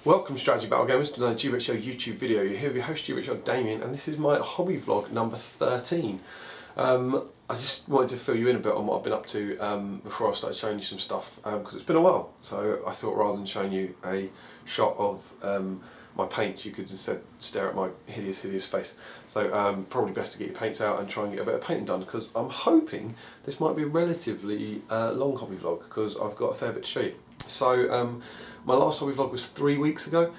Welcome Strategy Battle Gamers to another GBHL YouTube video. You're here with your host GBHL Damian, and this is my hobby vlog number 13. I just wanted to fill you in a bit on what I've been up to before I started showing you some stuff, because it's been a while. So I thought rather than showing you a shot of my paint, you could instead stare at my hideous face. So probably best to get your paints out and try and get a bit of painting done, because I'm hoping this might be a relatively long hobby vlog, because I've got a fair bit to show you. So my last hobby vlog was 3 weeks ago,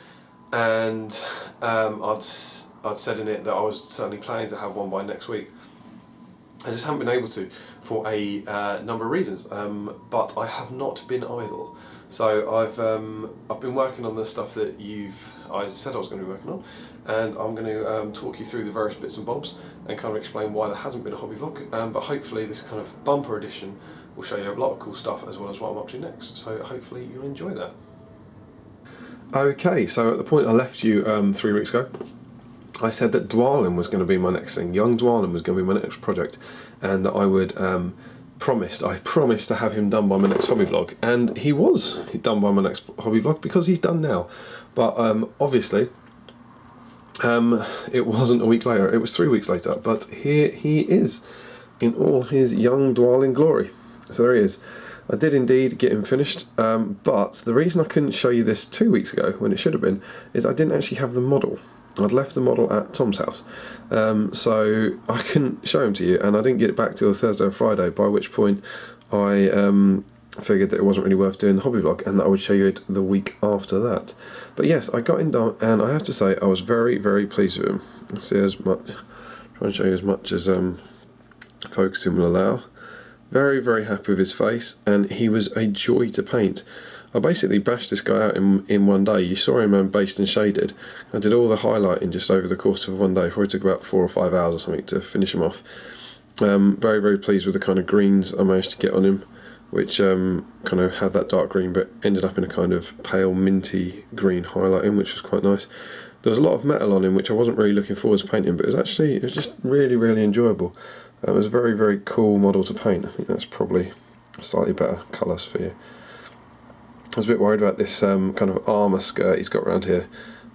and I'd said in it that I was certainly planning to have one by next week. I just haven't been able to for a number of reasons, but I have not been idle. So I've been working on the stuff that I said I was going to be working on, and I'm going to talk you through the various bits and bobs and kind of explain why there hasn't been a hobby vlog. But hopefully this kind of bumper edition will show you a lot of cool stuff as well as what I'm up to next. So hopefully you'll enjoy that. Okay, so at the point I left you 3 weeks ago, I said that Dwalin was going to be my next thing. Young Dwalin was going to be my next project, and that I would I promised to have him done by my next hobby vlog, and he was done by my next hobby vlog because he's done now. But obviously it wasn't a week later, it was 3 weeks later, but here he is in all his young Dwalin glory. So there he is. I did indeed get him finished, but the reason I couldn't show you this 2 weeks ago when it should have been is I didn't actually have the model. I'd left the model at Tom's house, so I couldn't show him to you, and I didn't get it back till Thursday or Friday, by which point I figured that it wasn't really worth doing the hobby vlog, and that I would show you it the week after that. But yes, I got him done, and I have to say I was very, very pleased with him. Let's see as much, try and show you as much as focusing will allow. Very, very happy with his face, and he was a joy to paint. I basically bashed this guy out in one day. You saw him based and shaded. I did all the highlighting just over the course of one day. Probably took about 4 or 5 hours or something to finish him off. Very, very pleased with the kind of greens I managed to get on him, which kind of had that dark green but ended up in a kind of pale minty green highlighting, which was quite nice. There was a lot of metal on him, which I wasn't really looking forward to painting, but it was just really, really enjoyable. It was a very, very cool model to paint. I think that's probably slightly better colours for you. I was a bit worried about this kind of armour skirt he's got around here,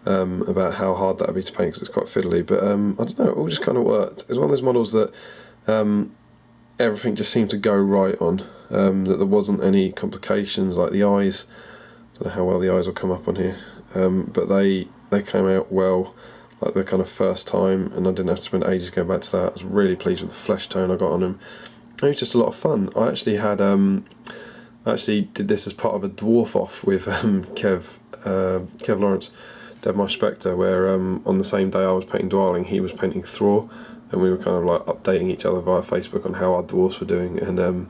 about how hard that would be to paint because it's quite fiddly, but I don't know, it all just kind of worked. It was one of those models that everything just seemed to go right on, that there wasn't any complications like the eyes. I don't know how well the eyes will come up on here, but they came out well, like the kind of first time, and I didn't have to spend ages going back to that. I was really pleased with the flesh tone I got on him. It was just a lot of fun. I actually had I actually did this as part of a dwarf off with Kev Lawrence, Dead My Spectre, where on the same day I was painting Dwalin, he was painting Thrall, and we were kind of like updating each other via Facebook on how our dwarfs were doing, and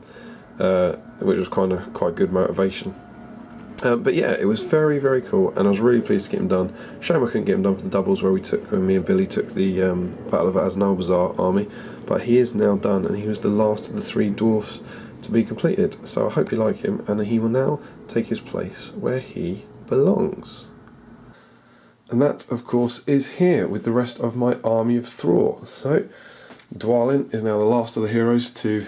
which was kind of quite good motivation. But yeah, it was very, very cool, and I was really pleased to get him done. Shame I couldn't get him done for the doubles when me and Billy took the Battle of Dwarf Army, but he is now done, and he was the last of the 3 dwarfs to be completed. So I hope you like him, and he will now take his place where he belongs. And that, of course, is here with the rest of my army of Thrall. So Dwalin is now the last of the heroes to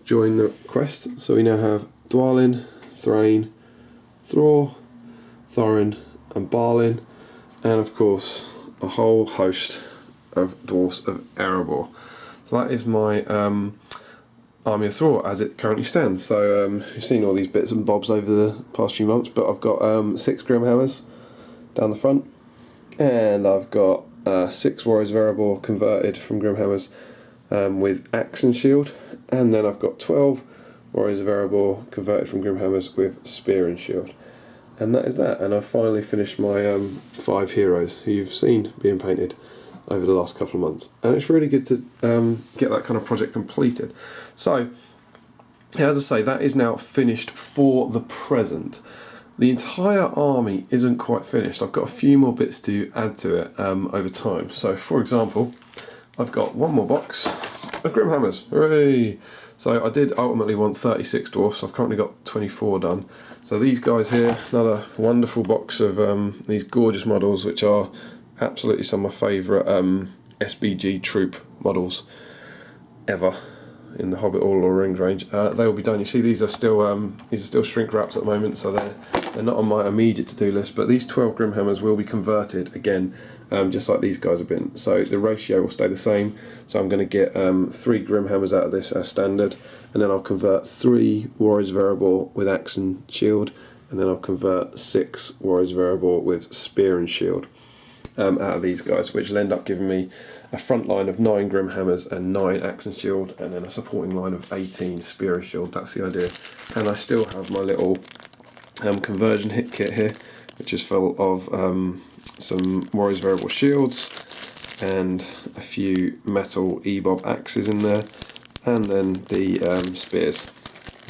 join the quest. So we now have Dwalin, Thrain, Thrall, Thorin and Balin, and of course a whole host of dwarfs of Erebor. So that is my army of Thrall as it currently stands. So you've seen all these bits and bobs over the past few months, but I've got 6 Grimhammers down the front, and I've got 6 Warriors of Erebor converted from Grimhammers with axe and shield, and then I've got 12 Warriors of Erebor converted from Grimhammers with spear and shield. And that is that, and I've finally finished my 5 heroes who you've seen being painted over the last couple of months, and it's really good to get that kind of project completed. So as I say, that is now finished for the present. The entire army isn't quite finished. I've got a few more bits to add to it over time. So for example, I've got one more box of Grimhammers. Hooray! So I did ultimately want 36 dwarfs. I've currently got 24 done. So these guys here, another wonderful box of these gorgeous models, which are absolutely some of my favourite SBG troop models ever. in the Hobbit All or Rings range, they will be done. You see, these are still shrink wraps at the moment, so they're not on my immediate to-do list. But these 12 Grimhammers will be converted again, just like these guys have been. So the ratio will stay the same. So I'm going to get 3 Grimhammers out of this as standard, and then I'll convert 3 Warriors Variable with axe and shield, and then I'll convert 6 Warriors Variable with spear and shield out of these guys, which will end up giving me a front line of 9 Grimhammers and 9 axe and shield, and then a supporting line of 18 spear and shield. That's the idea. And I still have my little conversion hit kit here, which is full of some Warriors Variable shields and a few metal E-bob axes in there, and then the spears,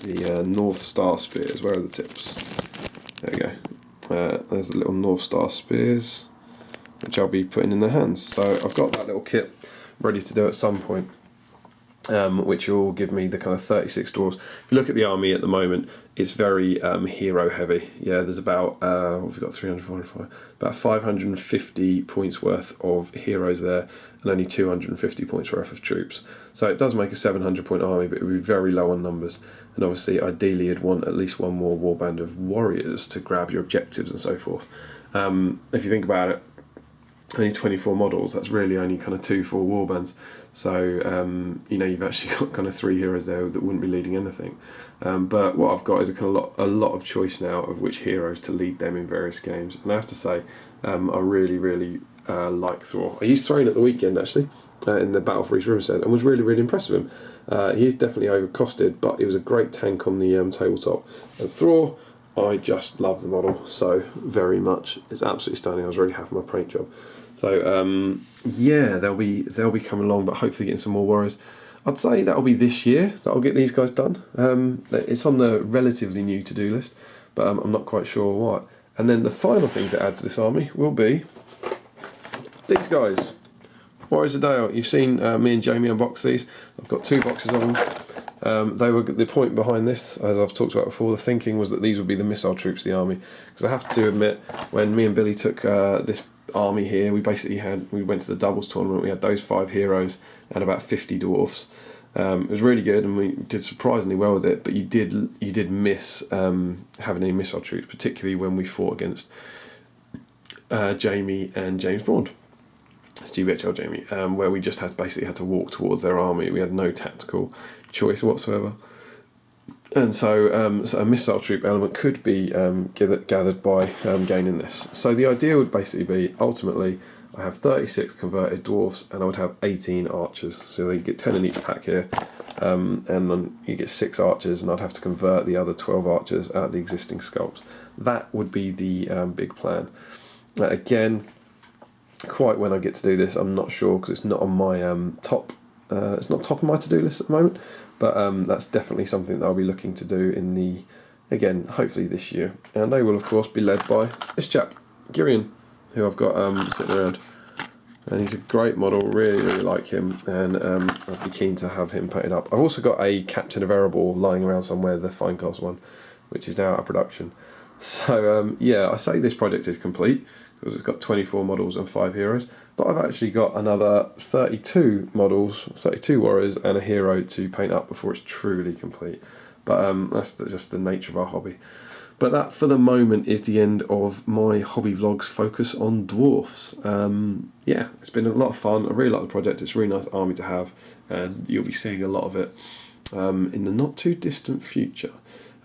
the North Star spears. Where are the tips? There we go. There's the little North Star spears, which I'll be putting in their hands. So I've got that little kit ready to do at some point, which will give me the kind of 36 dwarves. If you look at the army at the moment, it's very hero heavy. Yeah, there's about, what have we got, 300, 400, about 550 points worth of heroes there, and only 250 points worth of troops. So it does make a 700 point army, but it would be very low on numbers. And obviously, ideally, you'd want at least one more warband of warriors to grab your objectives and so forth. If you think about it, only 24 models, that's really only kind of 2-4 warbands. So, you know, you've actually got kind of 3 heroes there that wouldn't be leading anything. But what I've got is a lot of choice now of which heroes to lead them in various games. And I have to say, I really like Thor. I used Thrain at the weekend, actually, in the Battle for East Riversend, and was really impressed with him. He's definitely overcosted, but he was a great tank on the tabletop. And Thor, I just love the model so very much. It's absolutely stunning. I was really happy with my paint job. So yeah, they'll be coming along, but hopefully getting some more warriors. I'd say that'll be this year that I'll get these guys done. It's on the relatively new to-do list, but I'm not quite sure what. And then the final thing to add to this army will be these guys. Warriors of Dale. You've seen me and Jamie unbox these. I've got 2 boxes of them. They were the point behind this, as I've talked about before. The thinking was that these would be the missile troops of the army, because I have to admit, when me and Billy took this army here, we went to the doubles tournament. We had those 5 heroes and about 50 dwarfs. It was really good, and we did surprisingly well with it. But you did miss having any missile troops, particularly when we fought against Jamie and James Braun. It's GBHL Jamie, where we just basically had to walk towards their army. We had no tactical choice whatsoever, and so a missile troop element could be gathered by gaining this. So the idea would basically be, ultimately, I have 36 converted dwarfs, and I would have 18 archers. So they get 10 in each pack here, and then you get 6 archers, and I'd have to convert the other 12 archers out of the existing sculpts. That would be the big plan. Again, quite when I get to do this, I'm not sure, because it's not on my top of my to-do list at the moment, but that's definitely something that I'll be looking to do again, hopefully this year. And they will of course be led by this chap, Girion, who I've got sitting around, and he's a great model, really like him, and I'd be keen to have him painted up. I've also got a Captain of Erebor lying around somewhere, the Finecast one, which is now out of production. So yeah, I say this project is complete because it's got 24 models and 5 heroes, but I've actually got another 32 models, 32 warriors and a hero to paint up before it's truly complete. But that's just the nature of our hobby. But that, for the moment, is the end of my hobby vlogs focus on dwarfs. Yeah, it's been a lot of fun. I really like the project. It's a really nice army to have, and you'll be seeing a lot of it in the not too distant future.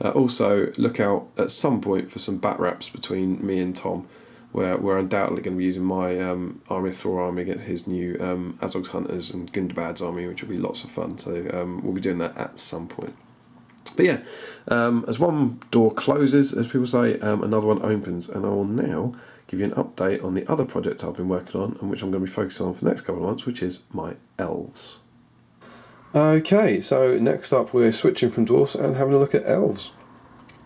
Also, look out at some point for some bat raps between me and Tom, where we're undoubtedly going to be using my Army of Thor army against his new Azog's Hunters and Gundabad's army, which will be lots of fun. So we'll be doing that at some point. But yeah, as one door closes, as people say, another one opens, and I will now give you an update on the other project I've been working on, and which I'm going to be focusing on for the next couple of months, which is my Elves. Okay, so next up we're switching from dwarfs and having a look at elves.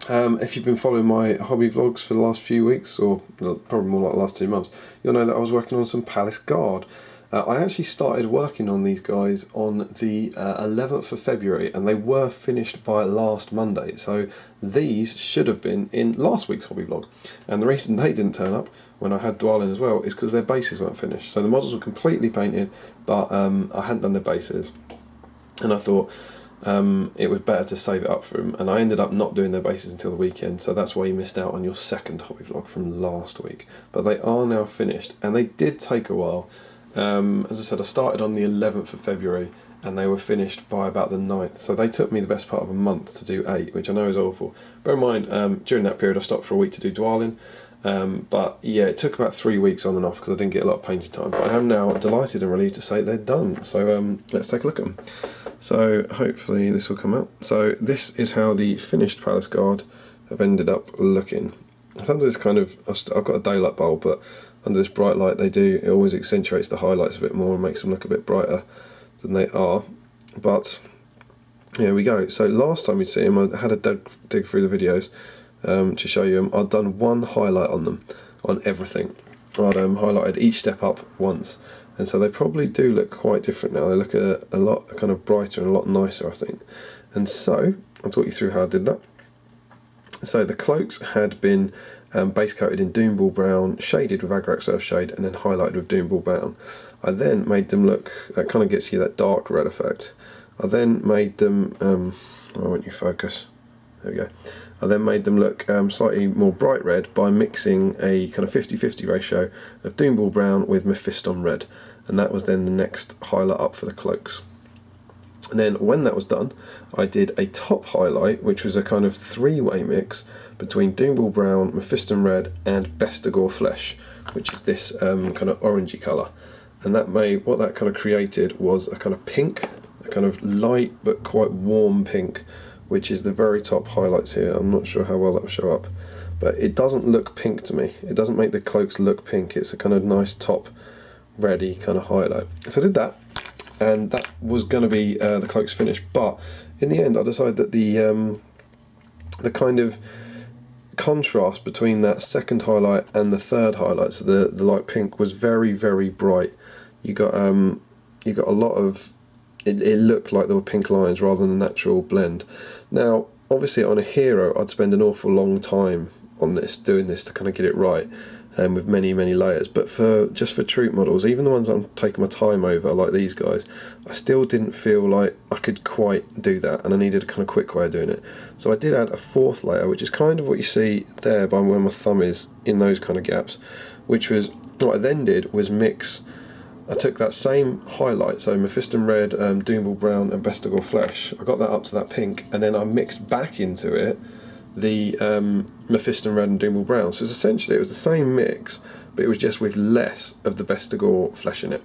If you've been following my hobby vlogs for the last few weeks, or probably more like the last 2 months, you'll know that I was working on some Palace Guard. I actually started working on these guys on the 11th of February, and they were finished by last Monday. So these should have been in last week's hobby vlog. And the reason they didn't turn up when I had Dwalin as well is because their bases weren't finished. So the models were completely painted, but I hadn't done their bases. and I thought it was better to save it up for them, and I ended up not doing their bases until the weekend, so that's why you missed out on your second hobby vlog from last week. But they are now finished, and they did take a while. As I said, I started on the 11th of February, and they were finished by about the 9th, so they took me the best part of a month to do 8, which I know is awful. Bear in mind, during that period I stopped for a week to do Dwalin, but yeah, it took about 3 weeks on and off because I didn't get a lot of painting time. But I am now delighted and relieved to say they're done, so let's take a look at them. So hopefully this will come out. So this is how the finished Palace Guard have ended up looking. Under this kind of, I've got a daylight bulb, but under this bright light it always accentuates the highlights a bit more and makes them look a bit brighter than they are. But here we go. So last time you'd see them, I had a dig through the videos to show you them. I'd done one highlight on them, on everything. I'd highlighted each step up once, and so they probably do look quite different now. They look a lot kind of brighter and a lot nicer, I think. And so I'll talk you through how I did that. So the cloaks had been base coated in Doomball Brown, shaded with Agrax Earthshade, and then highlighted with Doomball Brown. I then made them look, that kind of gets you that dark red effect. I then made them, why won't you focus? There we go. I then made them look slightly more bright red by mixing a kind of 50-50 ratio of Doomball Brown with Mephiston Red, and that was then the next highlight up for the cloaks. And then when that was done, I did a top highlight, which was a kind of three-way mix between Doomball Brown, Mephiston Red, and Bestigor Flesh, which is this kind of orangey colour. And that what that kind of created was a kind of pink, a kind of light but quite warm pink, which is the very top highlights here. I'm not sure how well that will show up, but it doesn't look pink to me. It doesn't make the cloaks look pink. It's a kind of nice top reddy kind of highlight. So I did that, and that was going to be the cloaks finished. But in the end, I decided that the kind of contrast between that second highlight and the third highlight, so the light pink, was very, very bright. You got a lot of it looked like there were pink lines rather than a natural blend. Now, obviously on a hero, I'd spend an awful long time on this, doing this to kind of get it right, with many, many layers. But just for troop models, even the ones I'm taking my time over, like these guys, I still didn't feel like I could quite do that, and I needed a kind of quick way of doing it. So I did add a fourth layer, which is kind of what you see there by where my thumb is, in those kind of gaps, which was, what I then did was I took that same highlight, so Mephiston Red, Doomball Brown and Bestigor Flesh, I got that up to that pink, and then I mixed back into it the Mephiston Red and Doomball Brown. So essentially it was the same mix, but it was just with less of the Bestigor Flesh in it,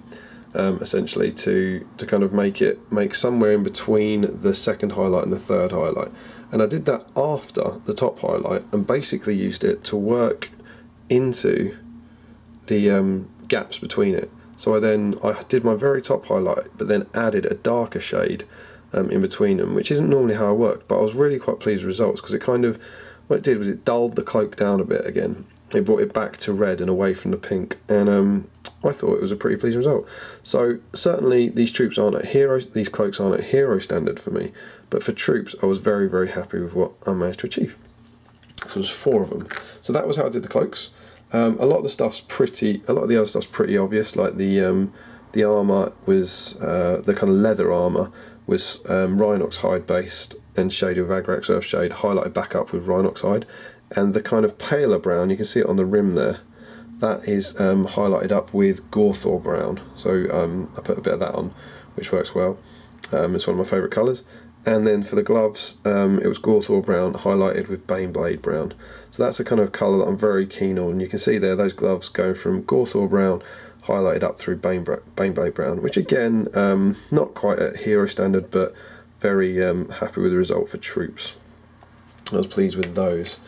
essentially to kind of make somewhere in between the second highlight and the third highlight. And I did that after the top highlight, and basically used it to work into the gaps between it. So I did my very top highlight, but then added a darker shade in between them, which isn't normally how I work, but I was really quite pleased with results, because it kind of, what it did was it dulled the cloak down a bit again. It brought it back to red and away from the pink, and I thought it was a pretty pleasing result. So certainly these cloaks aren't at hero standard for me, but for troops I was very, very happy with what I managed to achieve. So there's 4 of them. So that was how I did the cloaks. A lot of the other stuff's pretty obvious, like the armour was, the kind of leather armour was Rhinox hide based and shaded with Agrax Earthshade, highlighted back up with Rhinox hide, and the kind of paler brown, you can see it on the rim there, that is highlighted up with Gorthor Brown. So I put a bit of that on, which works well. It's one of my favourite colours. And then for the gloves, it was Gorthor Brown highlighted with Baneblade Brown. So that's a kind of colour that I'm very keen on. You can see there those gloves going from Gorthor Brown highlighted up through Baneblade Brown, which again, not quite at hero standard, but very happy with the result for troops. I was pleased with those.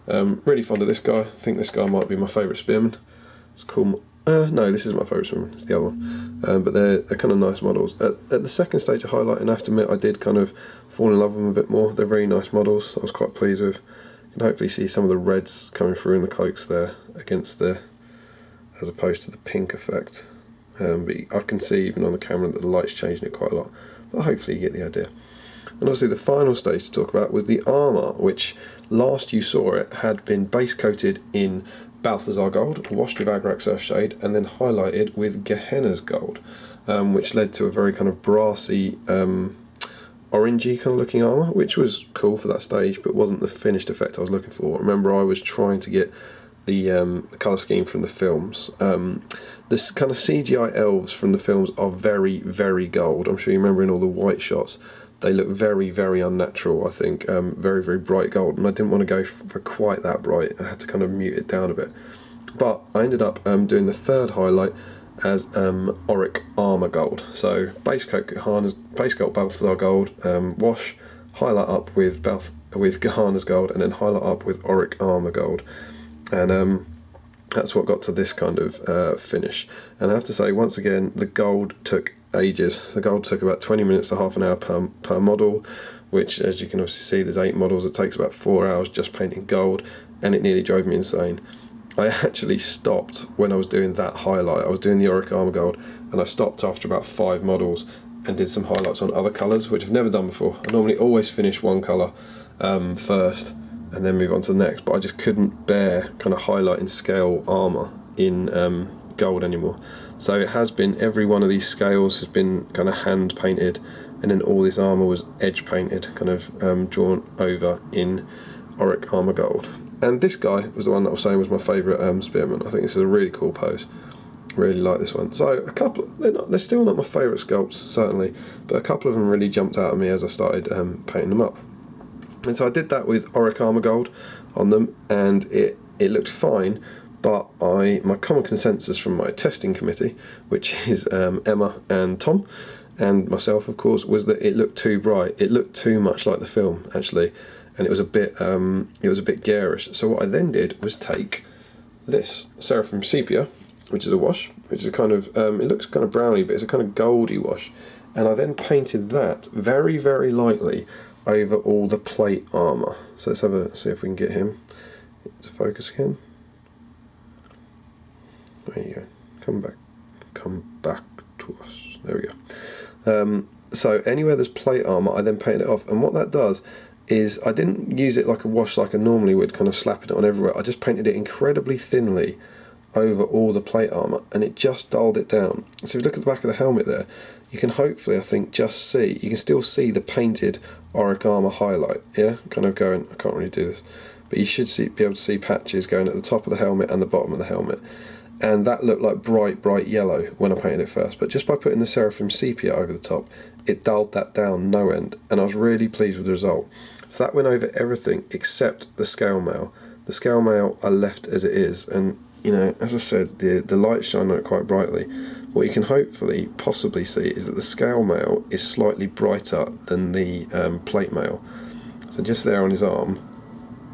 Really fond of this guy. I think this guy might be my favourite spearman. It's cool. No, this isn't my favourite spearman, it's the other one. But they're kind of nice models. At the second stage of highlighting, I have to admit I did kind of fall in love with them a bit more. They're very nice models, so I was quite pleased with. You can hopefully see some of the reds coming through in the cloaks there, as opposed to the pink effect. But I can see even on the camera that the light's changing it quite a lot. But hopefully you get the idea. And obviously the final stage to talk about was the armour, which last you saw it had been base coated in Balthazar Gold, washed with Agrax Earthshade, and then highlighted with Gehenna's Gold, which led to a very kind of brassy orangey kind of looking armour, which was cool for that stage, but wasn't the finished effect I was looking for. Remember, I was trying to get the colour scheme from the films. This kind of CGI elves from the films are very, very gold. I'm sure you remember in all the white shots, they look very, very unnatural, I think. Very, very bright gold, and I didn't want to go for quite that bright. I had to kind of mute it down a bit. But I ended up doing the third highlight as Auric Armour Gold. So base coat Balthazar Gold, wash, highlight up with Gehenna's Gold, and then highlight up with Auric Armour Gold. And that's what got to this kind of finish. And I have to say, once again, the gold took ages. The gold took about 20 minutes to half an hour per model, which, as you can obviously see, there's 8 models. It takes about 4 hours just painting gold, and it nearly drove me insane. I actually stopped when I was doing that highlight. I was doing the Auric Armour Gold, and I stopped after about 5 models and did some highlights on other colours, which I've never done before. I normally always finish one colour first and then move on to the next, but I just couldn't bear kind of highlighting scale armour in gold anymore. So it has been, every one of these scales has been kind of hand painted, and then all this armour was edge painted, kind of drawn over in Auric Armour Gold. And this guy was the one that I was saying was my favourite spearman. I think this is a really cool pose. Really like this one. So a couple, they're still not my favourite sculpts, certainly, but a couple of them really jumped out at me as I started painting them up. And so I did that with Auric Armour Gold on them, and it looked fine, but my common consensus from my testing committee, which is Emma and Tom, and myself, of course, was that it looked too bright. It looked too much like the film, actually, and it was a bit garish. So what I then did was take this Seraphim Sepia, which is a wash, which is a kind of it looks kind of browny, but it's a kind of goldy wash, and I then painted that very, very lightly over all the plate armour. So let's see if we can get him to focus again. There you go. Come back to us. There we go. So anywhere there's plate armour, I then painted it off, and what that does is I didn't use it like a wash like I normally would, kind of slapping it on everywhere. I just painted it incredibly thinly over all the plate armour, and it just dulled it down. So if you look at the back of the helmet there, you can hopefully, I think, you can still see the painted Auric Armour highlight, yeah, kind of going, I can't really do this, but you should be able to see patches going at the top of the helmet and the bottom of the helmet, and that looked like bright yellow when I painted it first, but just by putting the Seraphim Sepia over the top, it dulled that down no end, and I was really pleased with the result. So that went over everything except the scale mail. The scale mail I left as it is, and you know, as I said, the lights shine on it quite brightly. What you can hopefully possibly see is that the scale mail is slightly brighter than the plate mail. So just there on his arm,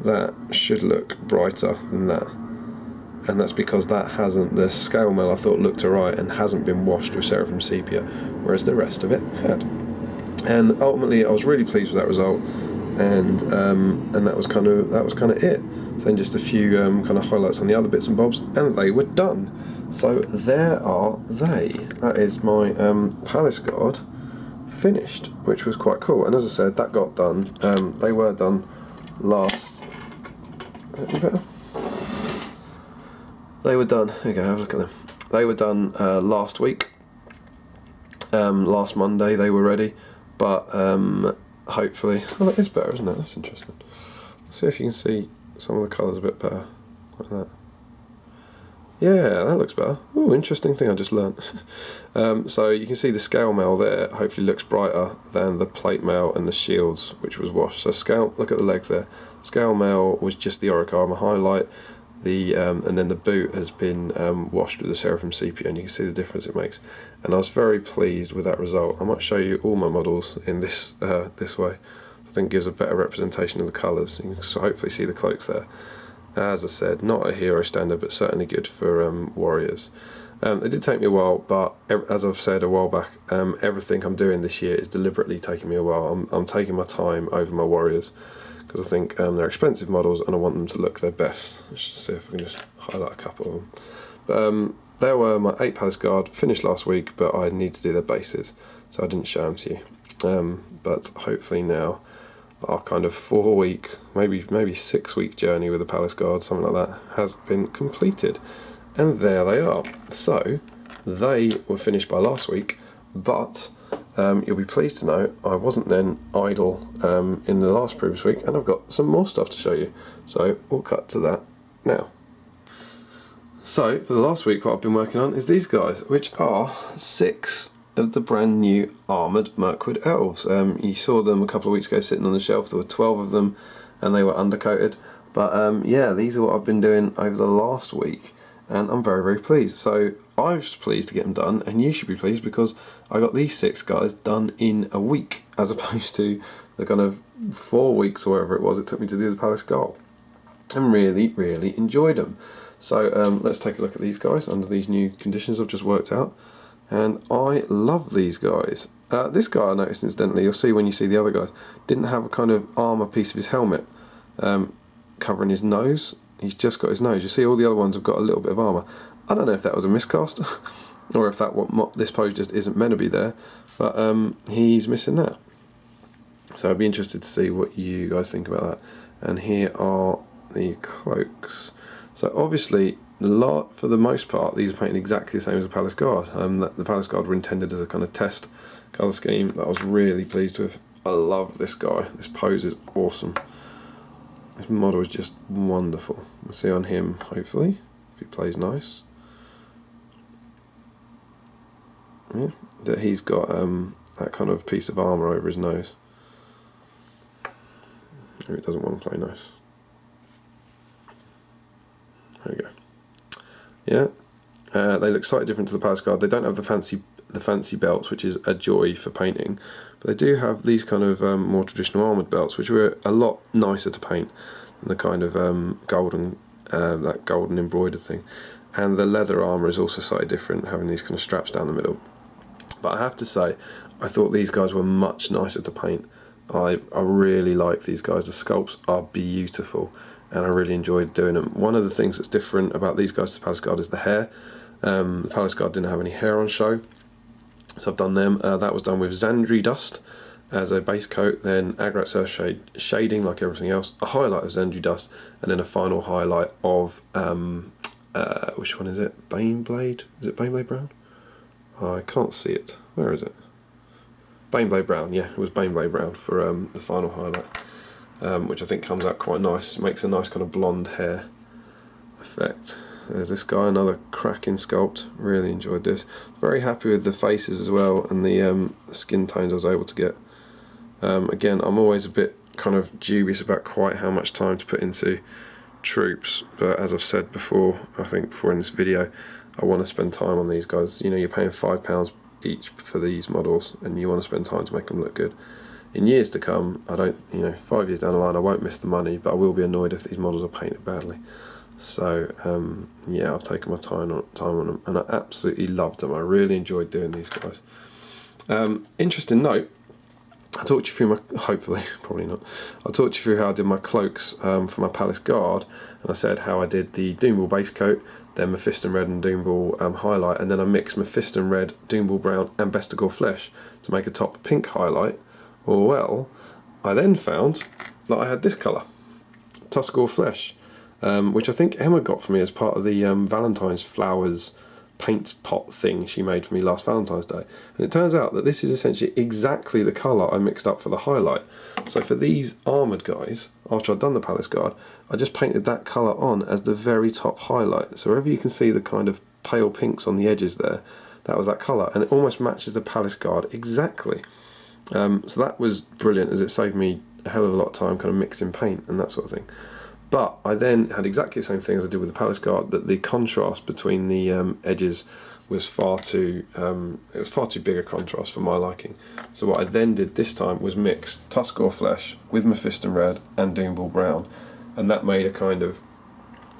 that should look brighter than that. And that's because the scale mail I thought looked alright and hasn't been washed with Seraphim Sepia, whereas the rest of it had. And ultimately I was really pleased with that result, and that was kind of it. Then just a few kind of highlights on the other bits and bobs, and they were done. So there are they. That is my Palace Guard finished, which was quite cool. And as I said, that got done. They were done last. Better? They were done. Here you go. Have a look at them. They were done last week. Last Monday they were ready, but hopefully, well, that is better, isn't it? That's interesting. Let's see if you can see some of the colours a bit better, like that. Yeah, that looks better. Ooh, interesting thing I just learnt. So you can see the scale mail there hopefully looks brighter than the plate mail and the shields, which was washed. So look at the legs there. Scale mail was just the Auric Armour highlight, and then the boot has been washed with the Seraphim Sepia, and you can see the difference it makes. And I was very pleased with that result. I might show you all my models in this way. I think it gives a better representation of the colours. You can hopefully see the cloaks there. As I said, not a hero standard, but certainly good for warriors. It did take me a while, but as I've said a while back, everything I'm doing this year is deliberately taking me a while. I'm taking my time over my warriors, because I think they're expensive models and I want them to look their best. Let's just see if we can just highlight a couple of them. But there were my 8 Palace Guard, finished last week, but I need to do their bases, so I didn't show them to you. But hopefully now our kind of 4-week, maybe 6-week journey with the Palace Guard, something like that, has been completed. And there they are. So they were finished by last week, but you'll be pleased to know I wasn't then idle in the last previous week, and I've got some more stuff to show you. So we'll cut to that now. So for the last week, what I've been working on is these guys, which are 6 of the brand new armoured Mirkwood Elves. You saw them a couple of weeks ago sitting on the shelf. There were 12 of them, and they were undercoated. But yeah, these are what I've been doing over the last week, and I'm very, very pleased. So I was pleased to get them done, and you should be pleased because I got these 6 guys done in a week, as opposed to the kind of 4 weeks or whatever it was it took me to do the Palace Guard. And really, really enjoyed them. So let's take a look at these guys under these new conditions I've just worked out. And I love these guys. This guy I noticed incidentally, you'll see when you see the other guys, didn't have a kind of armour piece of his helmet covering his nose. He's just got his nose. You see all the other ones have got a little bit of armour. I don't know if that was a miscast or if this pose just isn't meant to be there, but he's missing that. So I'd be interested to see what you guys think about that. And here are the cloaks. So obviously, for the most part, these are painted exactly the same as the Palace Guard. The Palace Guard were intended as a kind of test colour scheme that I was really pleased with. I love this guy. This pose is awesome. This model is just wonderful. We'll see on him, hopefully, if he plays nice. Yeah, that he's got that kind of piece of armour over his nose. Maybe it doesn't want to play nice. There we go. Yeah, they look slightly different to the Palace Guard. They don't have the fancy belts, which is a joy for painting, but they do have these kind of more traditional armoured belts, which were a lot nicer to paint than the kind of golden embroidered thing. And the leather armour is also slightly different, having these kind of straps down the middle. But I have to say, I thought these guys were much nicer to paint. I really like these guys. The sculpts are beautiful, and I really enjoyed doing them. One of the things that's different about these guys to the Palace Guard is the hair. The Palace Guard didn't have any hair on show, so I've done them. That was done with Zandri Dust as a base coat, then Agrat Surf shading like everything else, a highlight of Zandri Dust, and then a final highlight of, which one is it? Baneblade? Is it Baneblade Brown? Oh, I can't see it. Where is it? Baneblade Brown, yeah, it was Baneblade Brown for the final highlight, which I think comes out quite nice. Makes a nice kind of blonde hair effect. There's this guy, another cracking sculpt. Really enjoyed this. Very happy with the faces as well, and the skin tones I was able to get. Again, I'm always a bit kind of dubious about quite how much time to put into troops, but as I've said before, I think before in this video, I want to spend time on these guys. You know, you're paying £5 each for these models, and you want to spend time to make them look good. In years to come, I don't, 5 years down the line, I won't miss the money, but I will be annoyed if these models are painted badly. So yeah, I've taken my time on them, and I absolutely loved them. I really enjoyed doing these guys. Interesting note, I talked you through my, hopefully, probably not, I talked you through how I did my cloaks for my Palace Guard, and I said how I did the Doomball base coat, then Mephiston Red and Doomball highlight, and then I mixed Mephiston Red, Doomball Brown and Bestigor Flesh to make a top pink highlight. Well, I then found that I had this colour, Tuscarora Flesh, which I think Emma got for me as part of the Valentine's Flowers paint pot thing she made for me last Valentine's Day. And it turns out that this is essentially exactly the colour I mixed up for the highlight. So for these armoured guys, after I'd done the Palace Guard, I just painted that colour on as the very top highlight. So wherever you can see the kind of pale pinks on the edges there, that was that colour, and it almost matches the Palace Guard exactly. So that was brilliant, as it saved me a hell of a lot of time kind of mixing paint and that sort of thing. But I then had exactly the same thing as I did with the Palace Guard, that the contrast between the edges was far too big a contrast for my liking. So what I then did this time was mix Tuscarora Flesh with Mephiston Red and Doomball Brown, and that made a kind of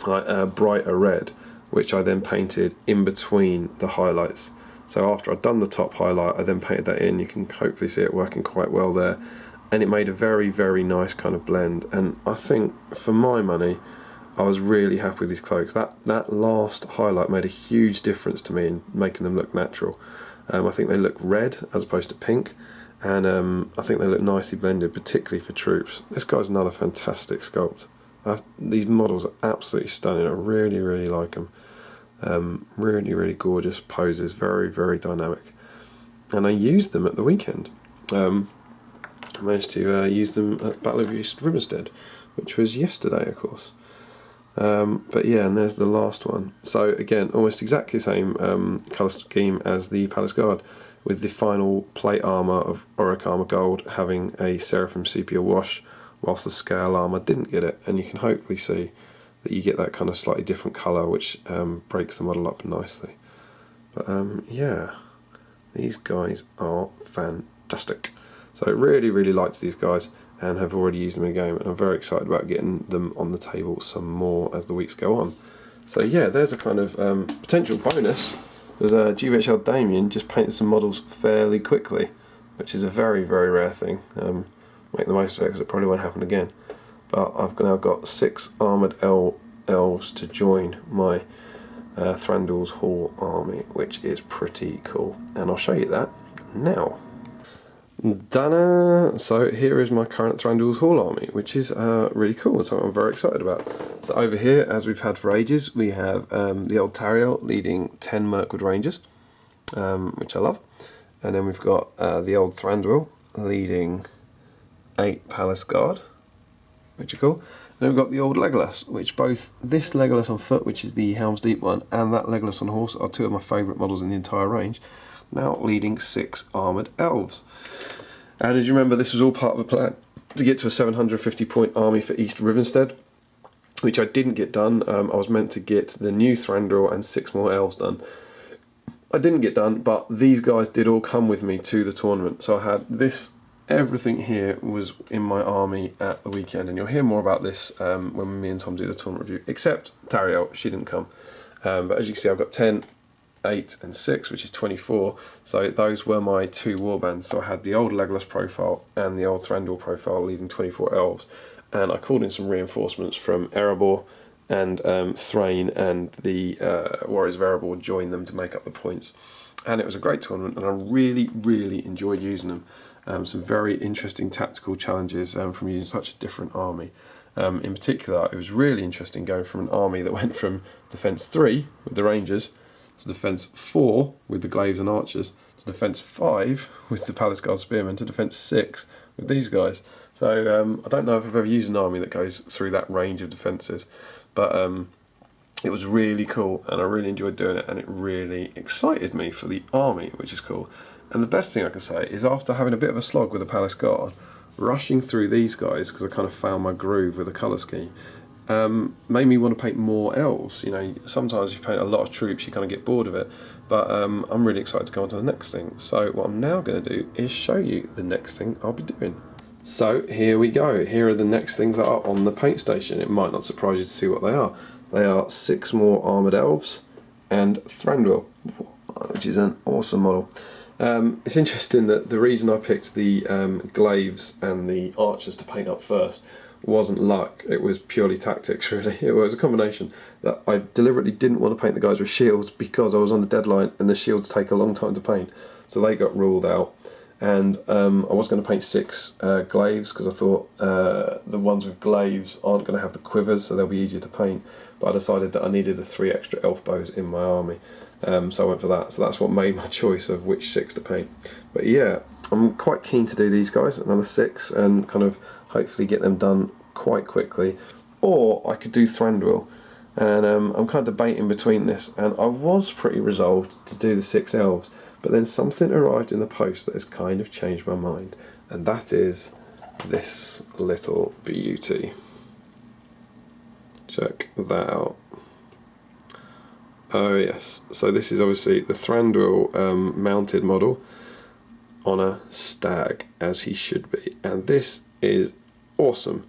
like brighter red, which I then painted in between the highlights. So after I'd done the top highlight, I then painted that in. You can hopefully see it working quite well there. And it made a very, very nice kind of blend. And I think, for my money, I was really happy with these cloaks. That last highlight made a huge difference to me in making them look natural. I think they look red as opposed to pink. And I think they look nicely blended, particularly for troops. This guy's another fantastic sculpt. These models are absolutely stunning. I really, really like them. Really, really gorgeous poses. Very, very dynamic. and I used them at the weekend. I managed to use them at Battle of East Riverstead, which was yesterday, of course. But yeah, and there's the last one. So again, almost exactly the same colour scheme as the Palace Guard, with the final plate armour of Auric Armour Gold having a Seraphim Sepia wash, whilst the scale armour didn't get it. And you can hopefully see that you get that kind of slightly different colour, which breaks the model up nicely. But yeah, these guys are fantastic. So I really, really liked these guys and have already used them in a game, and I'm very excited about getting them on the table some more as the weeks go on. So yeah, there's a kind of potential bonus. There's a GBHL Damian just painted some models fairly quickly, which is a very, very rare thing. Make the most of it because it probably won't happen again. But I've now got 6 armoured elves to join my Thranduil's Hall army, which is pretty cool, and I'll show you that now. Dana! So here is my current Thranduil's Hall army, which is really cool, so I'm very excited about. So over here, as we've had for ages, we have the old Tariel leading 10 Mirkwood Rangers, which I love. And then we've got the old Thranduil leading 8 Palace Guard, which are cool. And then we've got the old Legolas, which both this Legolas on foot, which is the Helm's Deep one, and that Legolas on horse are 2 of my favourite models in the entire range, now leading 6 armoured elves. And as you remember, this was all part of a plan to get to a 750 point army for East Rivenstead, which I didn't get done. I was meant to get the new Thranduil and 6 more elves done. I didn't get done, but these guys did all come with me to the tournament. So I had this, everything here was in my army at the weekend, and you'll hear more about this when me and Tom do the tournament review, except Tariel, she didn't come. But as you can see, I've got 10, 8 and 6, which is 24, so those were my 2 warbands. So I had the old Legolas profile and the old Thranduil profile leading 24 elves, and I called in some reinforcements from Erebor and Thrain, and the Warriors of Erebor joined them to make up the points. And it was a great tournament, and I really, really enjoyed using them. Some very interesting tactical challenges from using such a different army. In particular, it was really interesting going from an army that went from defence 3 with the Rangers to defence 4 with the Glaives and Archers, to defence 5 with the Palace Guard Spearmen, to defence 6 with these guys. So I don't know if I've ever used an army that goes through that range of defences, but it was really cool, and I really enjoyed doing it, and it really excited me for the army, which is cool. And the best thing I can say is, after having a bit of a slog with the Palace Guard, rushing through these guys, because I kind of found my groove with the colour scheme, made me want to paint more elves. You know, sometimes if you paint a lot of troops, you kind of get bored of it, but I'm really excited to go on to the next thing. So what I'm now going to do is show you the next thing I'll be doing. So here we go. Here are the next things that are on the paint station. It might not surprise you to see what they are. They are 6 more armoured elves and Thranduil, which is an awesome model. It's interesting that the reason I picked the Glaives and the Archers to paint up first wasn't luck, it was purely tactics really. It was a combination that I deliberately didn't want to paint the guys with shields because I was on the deadline and the shields take a long time to paint, so they got ruled out. And I was going to paint 6 Glaives because I thought the ones with Glaives aren't going to have the quivers, so they'll be easier to paint, but I decided that I needed the 3 extra elf bows in my army, so I went for that. So that's what made my choice of which 6 to paint. But yeah, I'm quite keen to do these guys, another 6, and kind of hopefully get them done quite quickly. Or I could do Thranduil, and I'm kind of debating between this, and I was pretty resolved to do the 6 elves, but then something arrived in the post that has kind of changed my mind, and that is this little beauty. Check that out. Oh yes, so this is obviously the Thranduil mounted model on a stag, as he should be, and this is awesome.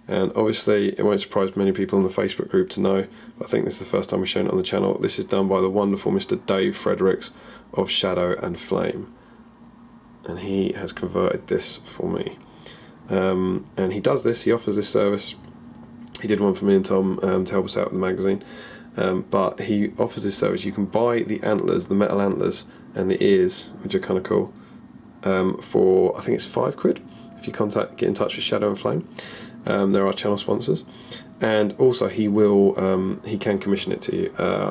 And obviously it won't surprise many people in the Facebook group to know, but I think this is the first time we've shown it on the channel. This is done by the wonderful Mr. Dave Fredericks of Shadow and Flame, and he has converted this for me. And he does this, he offers this service. He did one for me and Tom to help us out with the magazine, but he offers this service. You can buy the antlers, the metal antlers and the ears, which are kind of cool, for I think it's £5 if you get in touch with Shadow and Flame. They're our channel sponsors, And also he can commission it to you,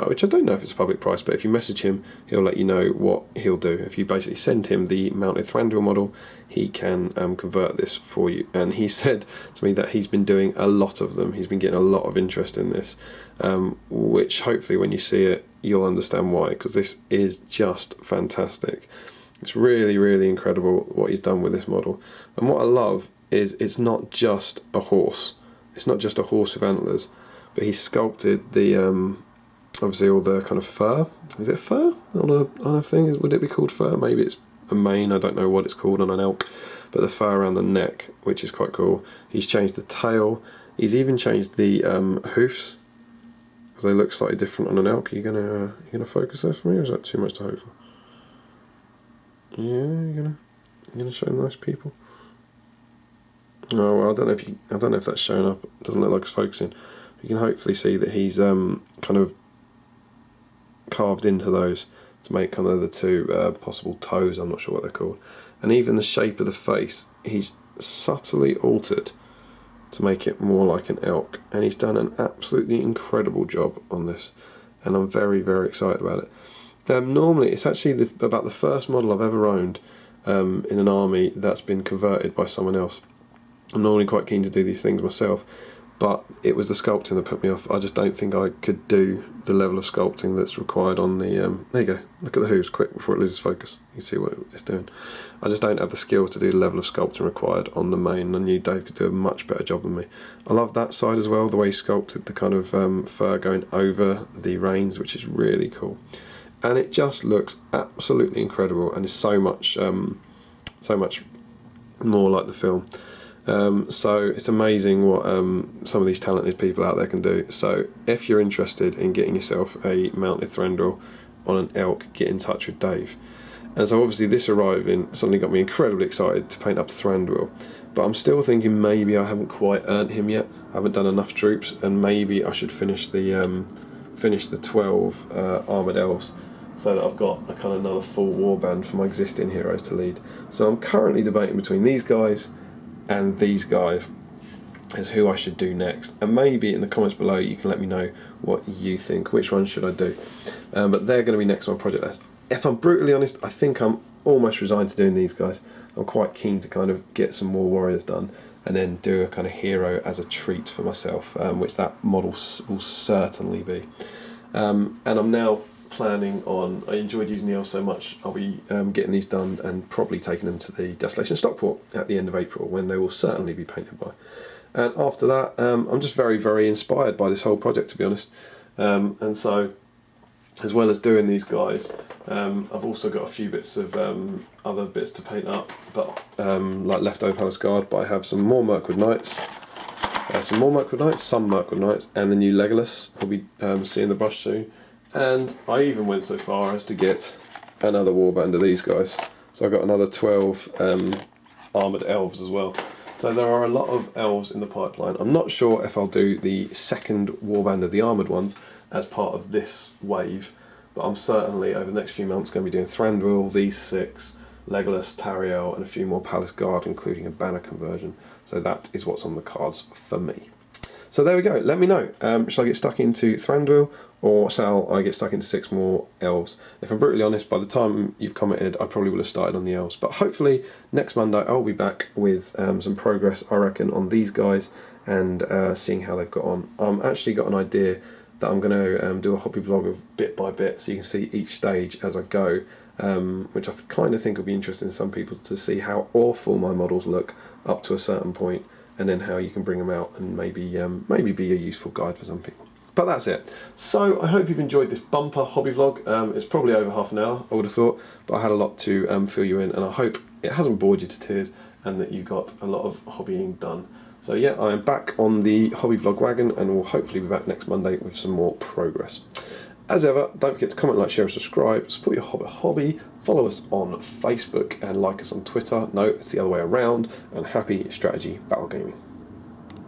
which I don't know if it's a public price, but if you message him, he'll let you know what he'll do. If you basically send him the mounted Thranduil model, he can convert this for you. And he said to me that he's been doing a lot of them. He's been getting a lot of interest in this, which hopefully when you see it, you'll understand why, because this is just fantastic. It's really, really incredible what he's done with this model. And what I love is it's not just a horse. It's not just a horse with antlers, but he sculpted the obviously all the kind of fur. Is it fur on a thing? Would it be called fur? Maybe it's a mane. I don't know what it's called on an elk, but the fur around the neck, which is quite cool. He's changed the tail. He's even changed the hoofs, because they look slightly different on an elk. Are you gonna focus there for me, or is that too much to hope for? Yeah, you're gonna show nice people. Oh well, I don't know if that's showing up. It doesn't look like it's focusing. You can hopefully see that he's kind of carved into those to make kind of the two possible toes. I'm not sure what they're called. And even the shape of the face, he's subtly altered to make it more like an elk. And he's done an absolutely incredible job on this, and I'm very, very excited about it. Normally, it's actually about the first model I've ever owned in an army that's been converted by someone else. I'm normally quite keen to do these things myself, but it was the sculpting that put me off. I just don't think I could do the level of sculpting that's required on the... there you go, look at the hooves quick before it loses focus. You can see what it's doing. I just don't have the skill to do the level of sculpting required on the mane. I knew Dave could do a much better job than me. I love that side as well, the way he sculpted the kind of fur going over the reins, which is really cool. And it just looks absolutely incredible, and is so much more like the film. So it's amazing what some of these talented people out there can do. So if you're interested in getting yourself a mounted Thranduil on an elk, get in touch with Dave. And so obviously this arriving suddenly got me incredibly excited to paint up Thranduil, but I'm still thinking maybe I haven't quite earned him yet. I haven't done enough troops, and maybe I should finish the 12 armoured elves, so that I've got a kind of another full warband for my existing heroes to lead. So I'm currently debating between these guys and these guys as who I should do next, and maybe in the comments below you can let me know what you think. Which one should I do? But they're going to be next on my project list. If I'm brutally honest, I think I'm almost resigned to doing these guys. I'm quite keen to kind of get some more warriors done, and then do a kind of hero as a treat for myself, which that model will certainly be. And I'm now planning on, I enjoyed using the elves so much, I'll be getting these done and probably taking them to the Desolation Stockport at the end of April, when they will certainly be painted by. And after that, I'm just very, very inspired by this whole project, to be honest. And so, as well as doing these guys, I've also got a few bits of other bits to paint up, but like leftover Palace Guard. But I have some more Mirkwood Knights, some Mirkwood Knights, and the new Legolas will be seeing the brush soon. And I even went so far as to get another warband of these guys. So I got another 12 armoured elves as well. So there are a lot of elves in the pipeline. I'm not sure if I'll do the second warband of the armoured ones as part of this wave, but I'm certainly over the next few months going to be doing Thranduil, these 6, Legolas, Tariel, and a few more Palace Guard, including a banner conversion. So that is what's on the cards for me. So there we go. Let me know. Shall I get stuck into Thranduil, or shall I get stuck into 6 more elves? If I'm brutally honest, by the time you've commented, I probably would have started on the elves. But hopefully next Monday I'll be back with some progress, I reckon, on these guys, and seeing how they've got on. I've actually got an idea that I'm going to do a hobby vlog of bit by bit, so you can see each stage as I go, which I kind of think will be interesting to some people, to see how awful my models look up to a certain point, and then how you can bring them out and maybe be a useful guide for some people. But that's it. So I hope you've enjoyed this bumper hobby vlog. It's probably over half an hour, I would have thought, but I had a lot to fill you in, and I hope it hasn't bored you to tears and that you got a lot of hobbying done. So yeah, I am back on the hobby vlog wagon, and we'll hopefully be back next Monday with some more progress. As ever, don't forget to comment, like, share and subscribe, support your hobby, follow us on Facebook and like us on Twitter. No, it's the other way around, and happy strategy battle gaming.